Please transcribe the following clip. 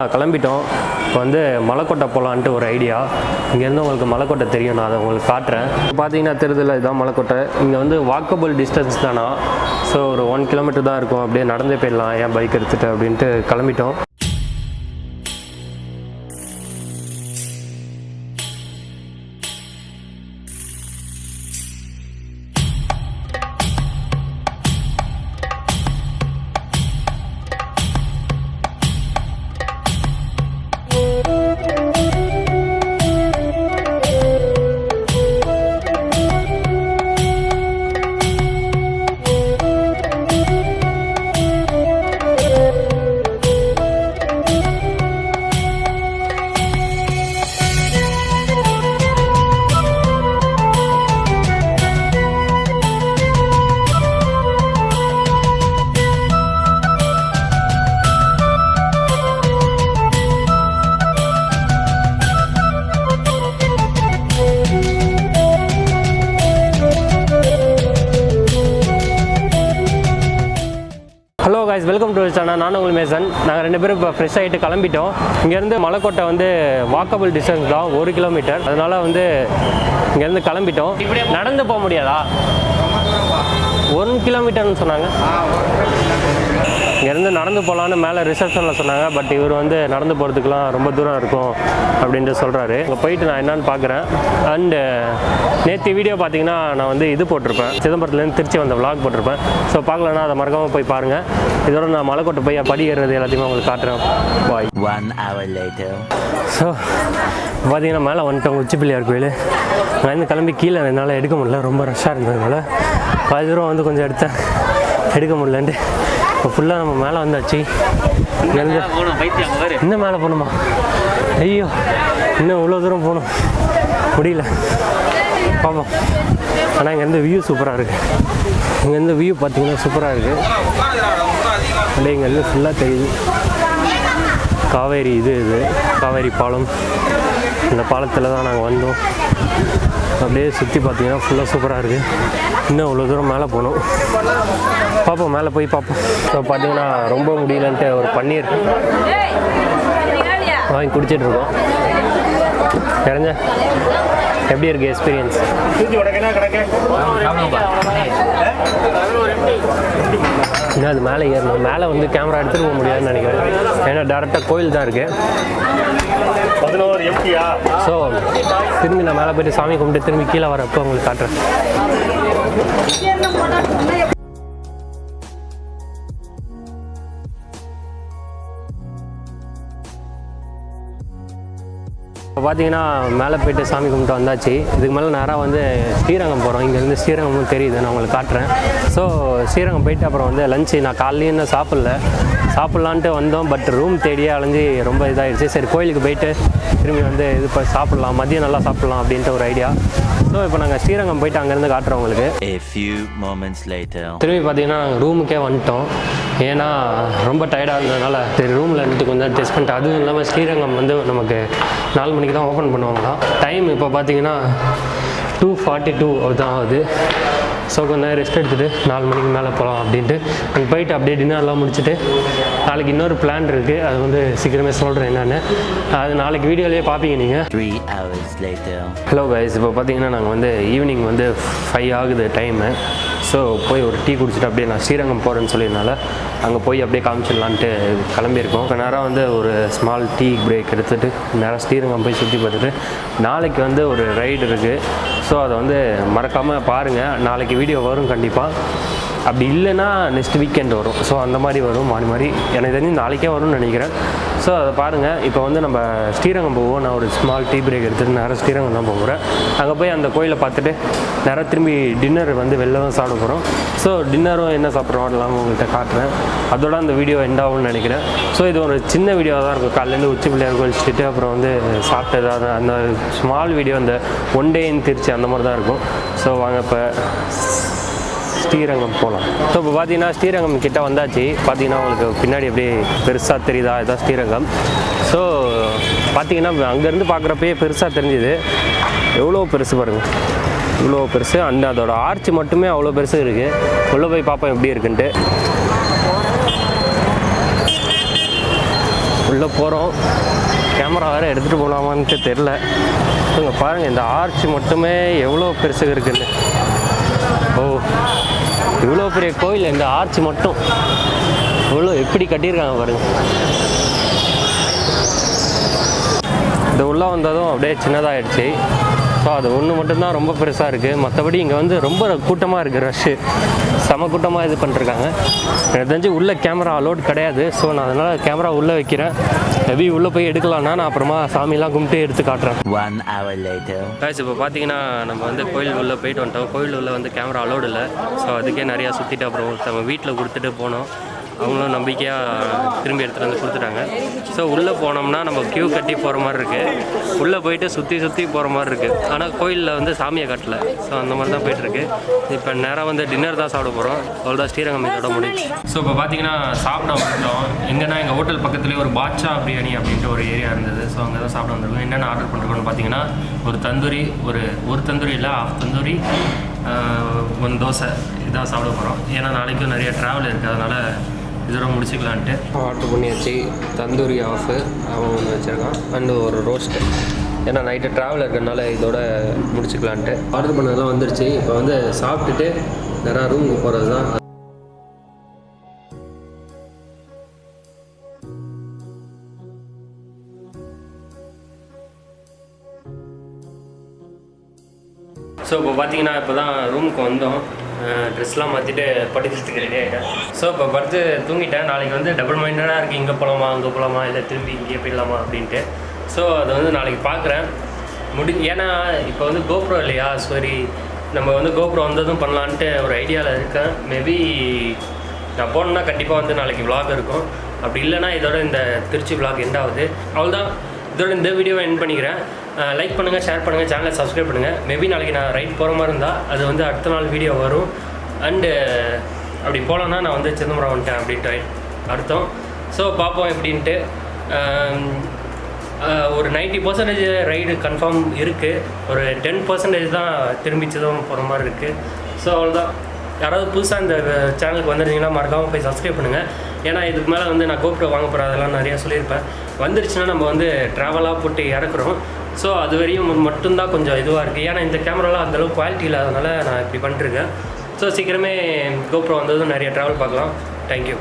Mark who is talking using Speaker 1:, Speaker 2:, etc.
Speaker 1: கிளம்பிட்டோம். இப்போ வந்து மலைக்கோட்டை போகலான்ட்டு ஒரு ஐடியா. இங்கேருந்து உங்களுக்கு மலைக்கோட்டை தெரியும், நான் அதை உங்களுக்கு காட்டுறேன். பார்த்தீங்கன்னா தெரியுதுல, இதுதான் மலைக்கோட்டை. இங்கே வந்து வாக்கபிள் டிஸ்டன்ஸ் தானா, ஸோ ஒரு 1 கிலோமீட்டர் தான் இருக்கும். அப்படியே நடந்தே போயிடலாம், ஏன் பைக் எடுத்துகிட்டு அப்படின்ட்டு கிளம்பிட்டோம். Hello guys, welcome to channel. நான் உங்கள் மேசன். நாங்கள் 2 பேரும் இப்போ ஃப்ரெஷ் ஆகிட்டு கிளம்பிட்டோம். இங்கேருந்து மலைக்கோட்டை வந்து வாக்கபிள் டிஸ்டன்ஸ் தான், 1 கிலோமீட்டர். அதனால் வந்து இங்கேருந்து கிளம்பிட்டோம். நடந்து போக முடியாதா? 1 கிலோமீட்டர்னு சொன்னாங்க. இங்கேருந்து நடந்து போகலான்னு மேலே ரிசப்ஷனில் சொன்னாங்க. பட் இவர் வந்து நடந்து போகிறதுக்குலாம் ரொம்ப தூரம் இருக்கும் அப்படின்ட்டு சொல்கிறாரு. அங்கே போயிட்டு நான் என்னன்னு பார்க்குறேன். அண்டு நேற்று வீடியோ பார்த்தீங்கன்னா நான் வந்து இது போட்டிருப்பேன், சிதம்பரத்துலேருந்து திருச்சி வந்த vlog போட்டிருப்பேன். ஸோ பார்க்கலன்னா அதை மறக்காமல் போய் பாருங்கள். இதோட நான் மலைக்கோட்டை போய் படி ஏறுறது எல்லாத்தையுமே உங்களுக்கு காட்டுறேன். பாய்.
Speaker 2: 1 hour later.
Speaker 1: ஸோ பார்த்தீங்கன்னா மேலே வந்துட்டோம், உச்சி பிள்ளையார் கோயில். நான் வந்து கிளம்பி கீழே என்னால் எடுக்க முடியல, ரொம்ப ரஷ்ஷாக இருந்ததுனால. பாதி தூரம் வந்து கொஞ்சம் எடுக்க முடியலன்ட்டு இப்போ ஃபுல்லாக நம்ம மேலே வந்தாச்சு. இன்னும் மேலே போகணுமா? ஐயோ, இன்னும் இவ்வளோ தூரம் போகணும், முடியல. பார்ப்போம். ஆனால் இங்கேருந்து வியூ சூப்பராக இருக்குது. இங்கேருந்து வியூ பார்த்தீங்கன்னா சூப்பராக இருக்குது. அப்படியே இங்கேருந்து ஃபுல்லாக தெரியுது காவேரி. இது காவேரி பாலம். இந்த பாலத்தில் தான் நாங்கள் வந்தோம். அப்படியே சுற்றி பார்த்தீங்கன்னா ஃபுல்லாக சூப்பராக இருக்குது. இன்னும் அவ்வளோ தூரம் மேலே போகணும். பார்ப்போம், மேலே போய் பார்ப்போம். ஸோ பார்த்தீங்கன்னா ரொம்ப முடியலன்ட்டு ஒரு பன்னீர் வாங்கி குடிச்சிட்ருக்கோம். தெரிஞ்ச எப்படி இருக்குது எக்ஸ்பீரியன்ஸ்? இன்னும் அது மேலே ஏறணும். மேலே வந்து கேமரா எடுத்துகிட்டு போக முடியாதுன்னு நினைக்கிறேன், ஏன்னா டேரெக்டாக கோயில் தான் இருக்குது. ஸோ திரும்பி நான் மேலே போய்ட்டு சாமி கும்பிட்டு திரும்பி கீழே வரப்போ உங்களுக்கு காட்டுறேன். இப்போ பார்த்தீங்கன்னா மேலே போய்ட்டு சாமி கும்பிட்டு வந்தாச்சு. இதுக்கு மேலே நேராக வந்து ஸ்ரீரங்கம் போகிறோம். இங்கேருந்து ஸ்ரீரங்கமும் தெரியுது, நான் உங்களுக்கு காட்டுறேன். ஸோ ஸ்ரீரங்கம் போயிட்டு அப்புறம் வந்து லஞ்சு நான் காலையிலேயே இன்னும் சாப்பிட்லான்ட்டு வந்தோம். பட் ரூம் தேடியே அலைஞ்சி ரொம்ப இதாகிடுச்சு. சரி, கோயிலுக்கு போயிட்டு திரும்பி வந்து இது இப்போ சாப்பிட்லாம், மதியம் நல்லா சாப்பிட்லாம் அப்படின்ட்டு ஒரு ஐடியா. ஸோ இப்போ நாங்கள் ஸ்ரீரங்கம் போயிட்டு அங்கேருந்து காட்டுறோம் உங்களுக்கு. திரும்பி பார்த்தீங்கன்னா நாங்கள் ரூமுக்கே வந்துட்டோம். ஏன்னா ரொம்ப டயர்டாக இருந்ததுனால சரி ரூமில் இருந்துட்டு கொஞ்சம் டெஸ்ட் பண்ணிட்டு. அதுவும் இல்லாமல் ஸ்ரீரங்கம் வந்து நமக்கு 4 மணிக்கு தான் ஓப்பன் பண்ணுவாங்களாம். டைம் இப்போ பார்த்தீங்கன்னா 2:42 தான் ஆகுது. ஸோ கொஞ்சம் நேரம் ரெஸ்ட் எடுத்துகிட்டு 4 மணிக்கு மேலே போகலாம் அப்படின்ட்டு அங்கே போயிட்டு அப்படியே டின்னர்லாம் முடிச்சுட்டு நாளைக்கு இன்னொரு பிளான் இருக்குது. அது வந்து சீக்கிரமே சொல்கிறேன் என்னென்னு. அது நாளைக்கு வீடியோலேயே பார்ப்பீங்க நீங்கள்.
Speaker 2: 3 hours later.
Speaker 1: ஹலோ கைஸ், இப்போ பார்த்தீங்கன்னா நாங்கள் வந்து ஈவினிங் வந்து 5 ஆகுது டைமு. ஸோ போய் ஒரு டீ குடிச்சிட்டு அப்படியே நான் ஸ்ரீரங்கம் போகிறேன்னு சொல்லியிருந்தால அங்கே போய் அப்படியே காமிச்சிடலான்ட்டு கிளம்பியிருக்கோம். இப்போ நேரம் வந்து ஒரு ஸ்மால் டீ பிரேக் எடுத்துகிட்டு நேரம் ஸ்ரீரங்கம் போய் சுற்றி பார்த்துட்டு நாளைக்கு வந்து ஒரு ரைடு இருக்குது. ஸோ அதை வந்து மறக்காமல் பாருங்கள். நாளைக்கு வீடியோ வரும் கண்டிப்பாக. அப்படி இல்லைன்னா நெக்ஸ்ட் வீக்கெண்ட் வரும். ஸோ அந்த மாதிரி வரும், மாறி எனக்கு தெரிஞ்சு நாளைக்கே வரும்னு நினைக்கிறேன். ஸோ அதை பாருங்கள். இப்போ வந்து நம்ம ஸ்ரீரங்கம் போவோம். நான் ஒரு ஸ்மால் டீ பிரேக் எடுத்துகிட்டு நேரம் ஸ்ரீரங்கம் தான் போகிறேன். அங்கே போய் அந்த கோயிலை பார்த்துட்டு நேரம் திரும்பி டின்னர் வந்து வெளில தான் சாப்பிட போகிறோம். ஸோ டின்னரும் என்ன சாப்பிட்றோம் அதெல்லாம் உங்கள்கிட்ட காட்டுறேன். அதோட அந்த வீடியோ எண்ட் ஆகும்னு நினைக்கிறேன். ஸோ இது ஒரு சின்ன வீடியோ தான் இருக்கும். காலையிலேருந்து உச்சி பிள்ளையார் கோயில் சுற்றிட்டு அப்புறம் வந்து சாப்பிட்டது அந்த ஸ்மால் வீடியோ, அந்த 1 day in திருச்சி அந்த மாதிரி தான் இருக்கும். ஸோ வாங்க இப்போ ஸ்ரீரங்கம் போகலாம். ஸோ இப்போ பார்த்தீங்கன்னா ஸ்ரீரங்கம் கிட்டே வந்தாச்சு. பார்த்தீங்கன்னா உங்களுக்கு பின்னாடி அப்படியே பெருசாக தெரியுதா, இதுதான் ஸ்ரீரங்கம். ஸோ பார்த்தீங்கன்னா அங்கேருந்து பார்க்குறப்பயே பெருசாக தெரிஞ்சுது. எவ்வளோ பெருசு பாருங்கள், இவ்வளோ பெருசு. அண்ட் அதோட ஆர்ச் மட்டுமே அவ்வளோ பெருசு இருக்குது. உள்ளே போய் பார்ப்போம் எப்படி இருக்குன்ட்டு. உள்ளே போகிறோம். கேமரா வேறு எடுத்துகிட்டு போகலாமான்ட்டு தெரில. இங்கே பாருங்கள், இந்த ஆர்ச் மட்டுமே எவ்வளோ பெருசு இருக்குன்னு. ஓ, இவ்வளோ பெரிய கோயில், இந்த ஆர்ச் மட்டும் இவ்வளோ எப்படி கட்டியிருக்காங்க பாருங்கள். இது உள்ளே வந்ததும் அப்படியே சின்னதாகிடுச்சு. ஸோ அது ஒன்று மட்டும்தான் ரொம்ப பெருசாக இருக்குது. மற்றபடி இங்கே வந்து ரொம்ப கூட்டமாக இருக்குது, ரஷ்ஷு செம கூட்டமாக இது பண்ணிருக்காங்க. எனக்கு தெரிஞ்சு உள்ளே கேமரா அலோட் கிடையாது. ஸோ நான் அதனால் கேமரா உள்ளே வைக்கிறேன். மேபி உள்ளே போய் எடுக்கலாம்னா நான் அப்புறமா சாமிலாம் கும்பிட்டு எடுத்து காட்டுறேன்.
Speaker 2: 1 hour later.
Speaker 1: இப்போ பார்த்தீங்கன்னா நம்ம வந்து கோயில் உள்ளே போயிட்டு வந்துட்டோம். கோயில் உள்ளே வந்து கேமரா அலோடு இல்லை. ஸோ அதுக்கே நிறையா சுற்றிட்டு அப்புறம் நம்ம வீட்டில் கொடுத்துட்டு போனோம். அவங்களும் நம்பிக்கையாக திரும்பி எடுத்துகிட்டு வந்து கொடுத்துட்டாங்க. ஸோ உள்ளே போனோம்னா நம்ம க்யூ கட்டி போகிற மாதிரி இருக்குது. உள்ளே போயிட்டு சுற்றி போகிற மாதிரி இருக்குது. ஆனால் கோயிலில் வந்து சாமியை கட்டலை. ஸோ அந்த மாதிரி தான் போயிட்டுருக்கு. இப்போ நேராக வந்து டின்னர் தான் சாப்பிட போகிறோம். அவ்வளோதான், ஸ்ரீரங்கம் இதோட முடிச்சு. ஸோ இப்போ பார்த்தீங்கன்னா சாப்பிட வந்துட்டோம். எங்கன்னா எங்கள் ஹோட்டல் பக்கத்துலேயே ஒரு பாட்ஷா பிரியாணி அப்படின்ட்டு ஒரு ஏரியா இருந்தது. ஸோ அங்கே தான் சாப்பிட வந்திருக்கோம். என்னென்ன ஆர்டர் பண்ணுறோம்னு பார்த்தீங்கன்னா ஒரு தந்தூரி, ஒரு தந்தூரி இல்லை, ஹாஃப் தந்தூரி, 1 தோசை, இதான் சாப்பிட போகிறோம். ஏன்னா நாளைக்கும் நிறைய ட்ராவல் இருக்குது, அதனால் இதோட முடிச்சுக்கலான்ட்டு ஆர்டர் பண்ணியாச்சு. தந்தூரி ஆஃபு அவன் ஒன்று வச்சுருக்கான், அண்டு ஒரு ரோஸ்ட்டு. ஏன்னா நைட்டு ட்ராவல் இருக்கிறதுனால இதோட முடிச்சுக்கலான்ட்டு ஆர்டர் பண்ணதெல்லாம் வந்துருச்சு. இப்போ வந்து சாப்பிட்டுட்டு நிறையா ரூமுக்கு போகிறது தான். ஸோ இப்போ பார்த்தீங்கன்னா இப்போ தான் ரூமுக்கு வந்தோம். ட்ரெஸ்லாம் மாற்றிட்டு படுக்கிறதுக்கு ரெடி ஆகிட்டேன். ஸோ இப்போ படுத்து தூங்கிட்டேன். நாளைக்கு வந்து டபுள் மைண்டடாக இருக்குது, இங்கே போகலாமா அங்கே போகலாமா இல்லை திரும்பி இங்கே போயிடலாமா அப்படின்ட்டு. ஸோ அதை வந்து நாளைக்கு பார்க்குறேன். ஏன்னா இப்போ வந்து கோப்ரோ இல்லையா, சரி நம்ம வந்து கோப்ரோ வந்ததும் பண்ணலான்ட்டு ஒரு ஐடியாவில் இருக்கேன். மேபி நான் போனேன்னா கண்டிப்பாக வந்து நாளைக்கு விலாக் இருக்கும். அப்படி இல்லைனா இதோட இந்த திருச்சி விலாக் எண்ட் ஆகுது. அவ்வளோதான், இதோட இந்த வீடியோவை எண்ட் பண்ணிக்கிறேன். லைக் பண்ணுங்கள், ஷேர் பண்ணுங்கள், சேனலை சப்ஸ்கிரைப் பண்ணுங்கள். மேபி நாளைக்கு நான் ரைட் போகிற மாதிரி இருந்தால் அது வந்து அடுத்த நாள் வீடியோ வரும். அண்டு அப்படி போகலான்னா நான் வந்து சிதம்பரம் வந்துட்டேன் அப்படின்ட்டு அர்த்தம். ஸோ பார்ப்போம் எப்படின்ட்டு. ஒரு 90% ரைடு கன்ஃபார்ம் இருக்குது. ஒரு 10% தான் திரும்பி சிதம்பரம் போகிற மாதிரி இருக்குது. ஸோ அவ்வளோதான். யாராவது புதுசாக இந்த சேனலுக்கு வந்துருந்தீங்கன்னா மறக்காமல் போய் சப்ஸ்கிரைப் பண்ணுங்கள். ஏன்னா இதுக்கு மேலே வந்து நான் கோப்ரோ வாங்க போகிறேன், அதெல்லாம் நிறையா சொல்லியிருப்பேன். வந்துருச்சுன்னா நம்ம வந்து ட்ராவலாக போட்டு இறக்குறோம். ஸோ அது வரையும் மட்டும்தான் கொஞ்சம் இதுவாக இருக்குது. ஏன்னா இந்த கேமராலாம் அந்தளவுக்கு குவாலிட்டி இல்லாதனால நான் இப்படி பண்ணிட்டுருக்கேன். ஸோ சீக்கிரமே கோப்ரோ வந்ததும் நிறைய ட்ராவல் பார்க்கலாம். தேங்க்யூ.